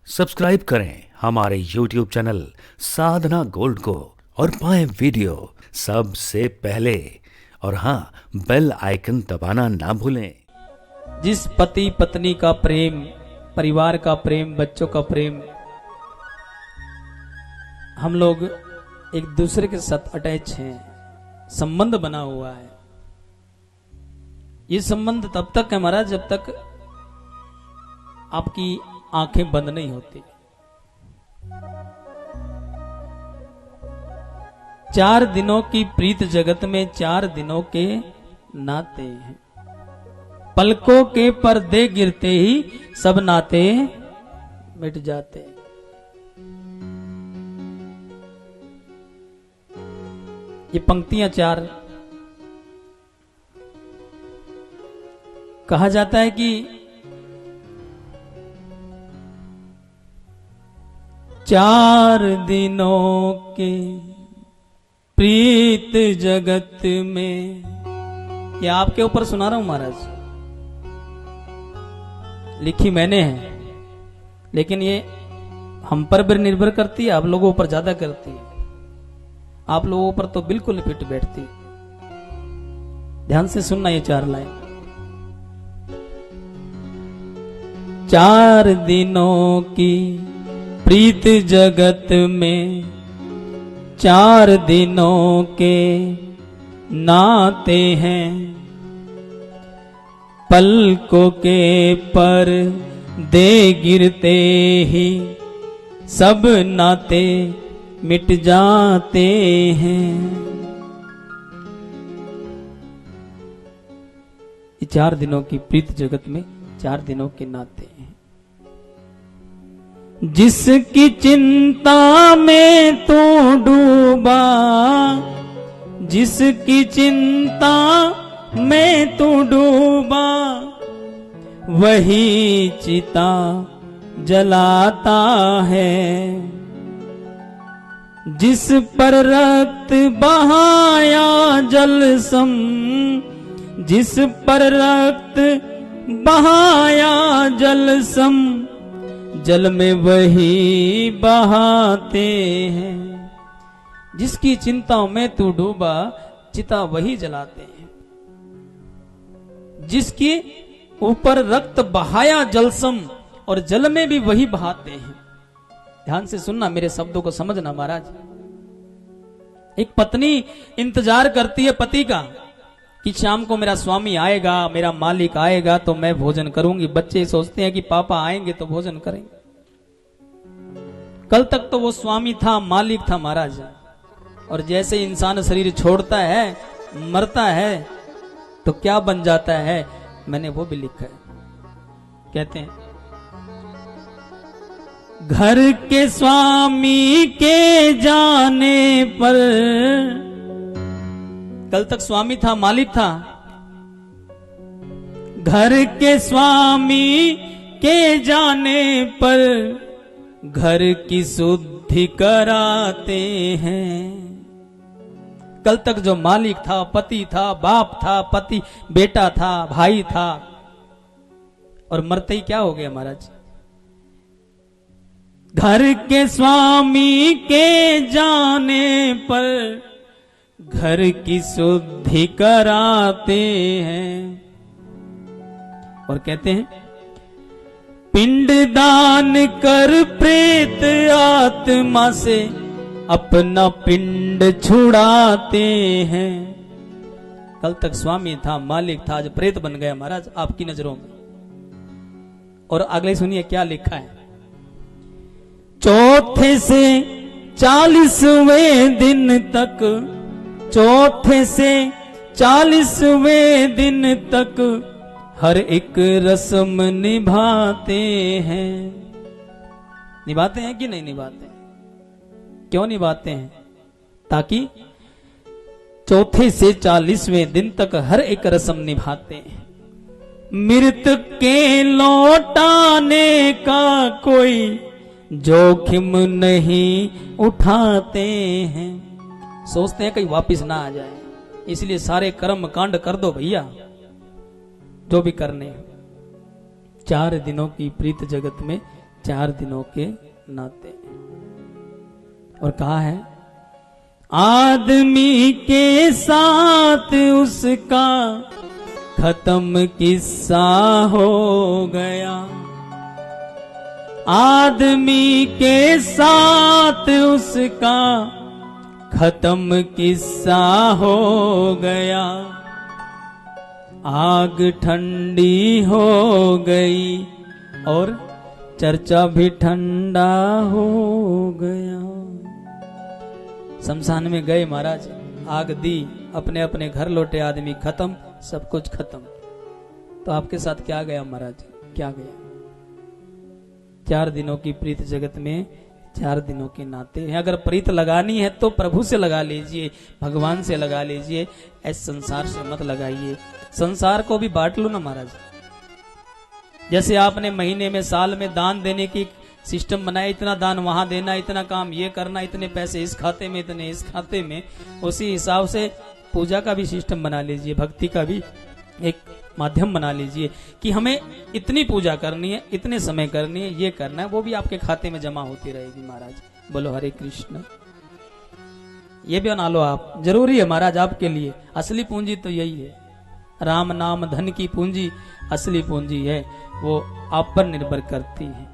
Subscribe करें हमारे YouTube channel साधना gold को और पाएं वीडियो सबसे पहले। और हाँ, बेल आइकन दबाना ना भूलें। जिस पति पत्नी का प्रेम, परिवार का प्रेम, बच्चों का प्रेम, हम लोग एक दूसरे के साथ अटैच हैं, संबंध बना हुआ है। ये संबंध तब तक है महाराज जब तक आपकी आंखें बंद नहीं होती। 4 दिनों की प्रीत जगत में 4 दिनों के नाते हैं। पलकों के पर्दे गिरते ही सब नाते मिट जाते हैं। ये पंक्तियां 4 कहा जाता है कि 4 दिनों के प्रीत जगत में। ये आपके ऊपर सुना रहा हूं महाराज, लिखी मैंने है, लेकिन ये हम पर भी निर्भर करती है, आप लोगों पर ज्यादा करती है। आप लोगों पर तो बिल्कुल फिट बैठती। ध्यान से सुनना ये 4 लाइन। 4 दिनों की प्रीत जगत में 4 दिनों के नाते हैं। पलकों के पर दे गिरते ही सब नाते मिट जाते हैं। ये 4 दिनों की प्रीत जगत में 4 दिनों के नाते हैं। जिसकी चिंता में तू डूबा, जिसकी चिंता में तू डूबा, वही चिता जलाता है। जिस पर रक्त बहाया जलसम, जिस पर रक्त बहाया जलसम, जल में वही बहाते हैं। जिसकी चिंताओं में तू डूबा, चिता वही जलाते हैं। जिसके ऊपर रक्त बहाया जलसम, और जल में भी वही बहाते हैं। ध्यान से सुनना, मेरे शब्दों को समझना महाराज। एक पत्नी इंतजार करती है पति का कि शाम को मेरा स्वामी आएगा, मेरा मालिक आएगा तो मैं भोजन करूंगी। बच्चे सोचते हैं कि पापा आएंगे तो भोजन करेंगे। कल तक तो वो स्वामी था, मालिक था महाराज। और जैसे इंसान शरीर छोड़ता है, मरता है, तो क्या बन जाता है, मैंने वो भी लिखा है। कहते हैं घर के स्वामी के जाने पर, कल तक स्वामी था, मालिक था। घर के स्वामी के जाने पर घर की शुद्धि कराते हैं। कल तक जो मालिक था, पति था, बाप था, पति बेटा था, भाई था, और मरते ही क्या हो गया महाराज। घर के स्वामी के जाने पर घर की शुद्धि कराते हैं। और कहते हैं पिंड दान कर प्रेत आत्मा से अपना पिंड छुड़ाते हैं। कल तक स्वामी था, मालिक था, आज प्रेत बन गया महाराज आपकी नजरों में। और अगले सुनिए क्या लिखा है। चौथे से 40वें दिन तक, चौथे से 40वें दिन तक हर एक रस्म निभाते हैं। निभाते हैं कि नहीं निभाते? क्यों निभाते हैं? ताकि चौथे से 40वें दिन तक हर एक रस्म निभाते हैं। मृतक के लौटाने का कोई जोखिम नहीं उठाते हैं। सोचते हैं कहीं वापिस ना आ जाए, इसलिए सारे कर्म कांड कर दो भैया जो भी करने। 4 दिनों की प्रीत जगत में 4 दिनों के नाते। और कहा है, आदमी के साथ उसका खत्म किस्सा हो गया। आदमी के साथ उसका खत्म किस्सा हो गया। आग ठंडी हो गई और चर्चा भी ठंडा हो गया। शमशान में गए महाराज, आग दी, अपने अपने घर लौटे, आदमी खत्म, सब कुछ खत्म। तो आपके साथ क्या गया महाराज, क्या गया? 4 दिनों की प्रीत जगत में 4 दिनों के नाते हैं। अगर प्रीत लगानी है तो प्रभु से लगा लीजिए, भगवान से लगा लीजिए, ऐसे संसार से मत लगाइए। संसार को भी बांट लो ना महाराज। जैसे आपने महीने में, साल में दान देने की सिस्टम बनाया, इतना दान वहां देना, इतना काम ये करना, इतने पैसे इस खाते में, इतने इस खाते में, उसी हिसाब से पूजा का भी सिस्टम बना लीजिए, भक्ति का भी एक माध्यम बना लीजिए कि हमें इतनी पूजा करनी है, इतने समय करनी है, ये करना है, वो भी आपके खाते में जमा होती रहेगी महाराज। बोलो हरे कृष्ण। ये भी बना लो आप, जरूरी है महाराज आपके लिए। असली पूंजी तो यही है, राम नाम धन की पूंजी असली पूंजी है, वो आप पर निर्भर करती है।